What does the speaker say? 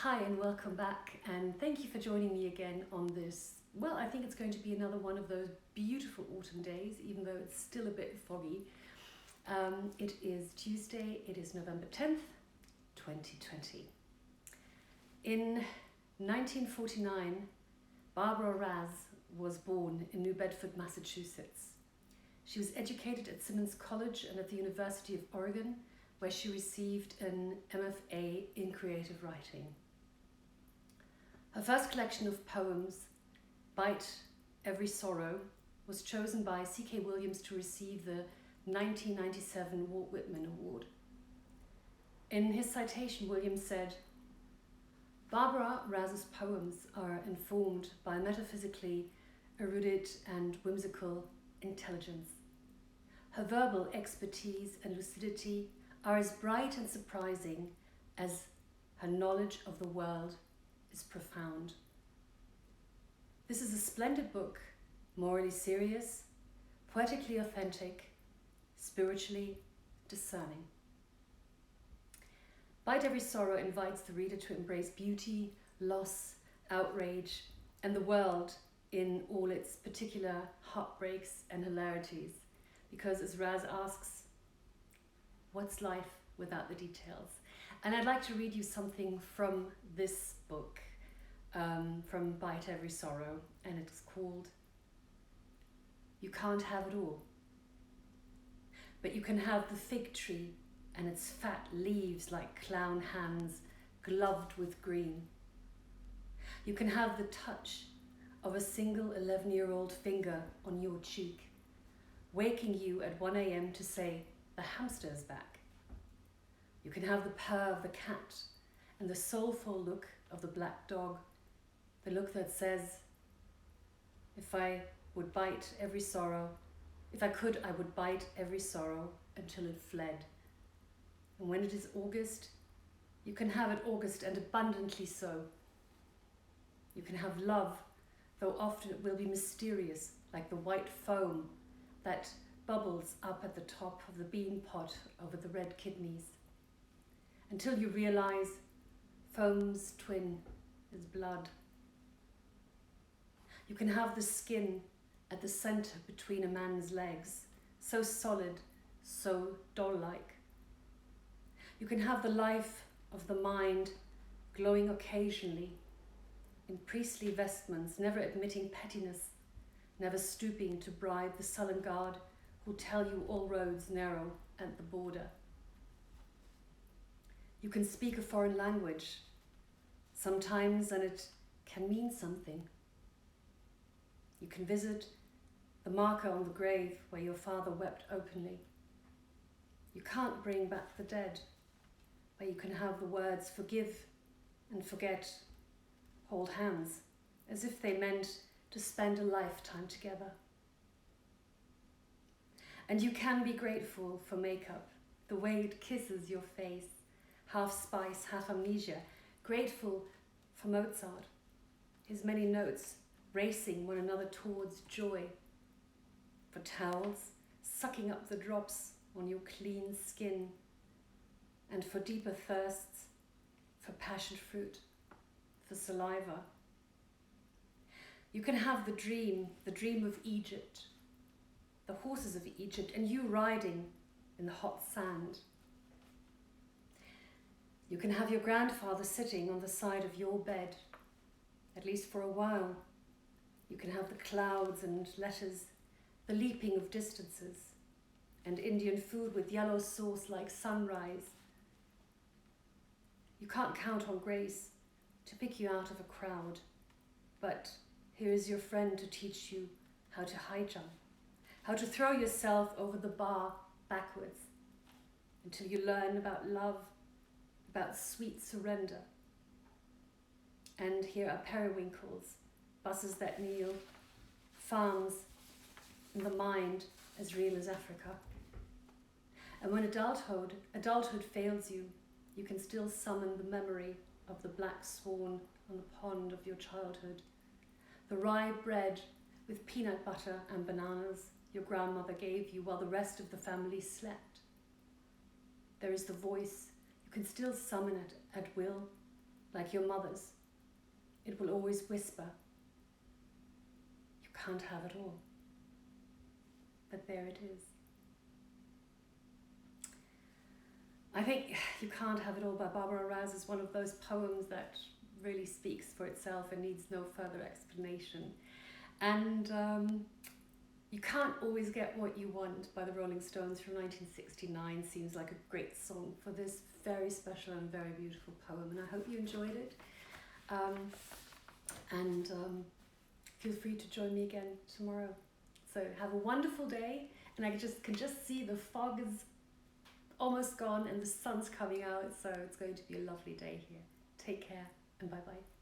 Hi and welcome back, and thank you for joining me again on this. Well, I think it's going to be another one of those beautiful autumn days, even though it's still a bit foggy. It is Tuesday, it is November 10th, 2020. In 1949, Barbara Raz was born in New Bedford, Massachusetts. She was educated at Simmons College and at the University of Oregon, where she received an MFA in creative writing. Her first collection of poems, Bite Every Sorrow, was chosen by C.K. Williams to receive the 1997 Walt Whitman Award. In his citation, Williams said, "Barbara Raz's poems are informed by metaphysically erudite and whimsical intelligence. Her verbal expertise and lucidity are as bright and surprising as her knowledge of the world is profound." This is a splendid book, morally serious, poetically authentic, spiritually discerning. Bite Every Sorrow invites the reader to embrace beauty, loss, outrage, and the world in all its particular heartbreaks and hilarities. Because as Raz asks, what's life without the details? And I'd like to read you something from this book, from Bite Every Sorrow, and it's called "You Can't Have It All, but you can have the fig tree and its fat leaves like clown hands gloved with green. You can have the touch of a single 11-year-old finger on your cheek, waking you at 1 a.m. to say, the hamster's back. You can have the purr of the cat and the soulful look of the black dog, the look that says, if I would bite every sorrow, if I could, I would bite every sorrow until it fled. And when it is August, you can have it August and abundantly so. You can have love, though often it will be mysterious, like the white foam that bubbles up at the top of the bean pot over the red kidneys, until you realize foam's twin is blood. You can have the skin at the center between a man's legs, so solid, so doll-like. You can have the life of the mind glowing occasionally in priestly vestments, never admitting pettiness, never stooping to bribe the sullen guard who'll tell you all roads narrow at the border. You can speak a foreign language sometimes, and it can mean something. You can visit the marker on the grave where your father wept openly. You can't bring back the dead, but you can have the words forgive and forget hold hands, as if they meant to spend a lifetime together. And you can be grateful for makeup, the way it kisses your face, half spice, half amnesia, grateful for Mozart, his many notes racing one another towards joy, for towels sucking up the drops on your clean skin, and for deeper thirsts, for passion fruit, for saliva. You can have the dream of Egypt, the horses of Egypt, and you riding in the hot sand. You can have your grandfather sitting on the side of your bed, at least for a while. You can have the clouds and letters, the leaping of distances, and Indian food with yellow sauce like sunrise. You can't count on grace to pick you out of a crowd, but here is your friend to teach you how to high jump, how to throw yourself over the bar backwards until you learn about love, about sweet surrender. And here are periwinkles, buses that kneel, farms in the mind as real as Africa. And when adulthood fails you, you can still summon the memory of the black swan on the pond of your childhood, the rye bread with peanut butter and bananas your grandmother gave you while the rest of the family slept. There is the voice, you can still summon it at will, like your mother's. It will always whisper, you can't have it all. But there it is. I think You Can't Have It All by Barbara Raz is one of those poems that really speaks for itself and needs no further explanation. And You Can't Always Get What You Want by the Rolling Stones from 1969 seems like a great song for this very special and very beautiful poem, and I hope you enjoyed it. Feel free to join me again tomorrow. So have a wonderful day, and I can just see the fog is almost gone and the sun's coming out, so it's going to be a lovely day here. Take care and bye-bye.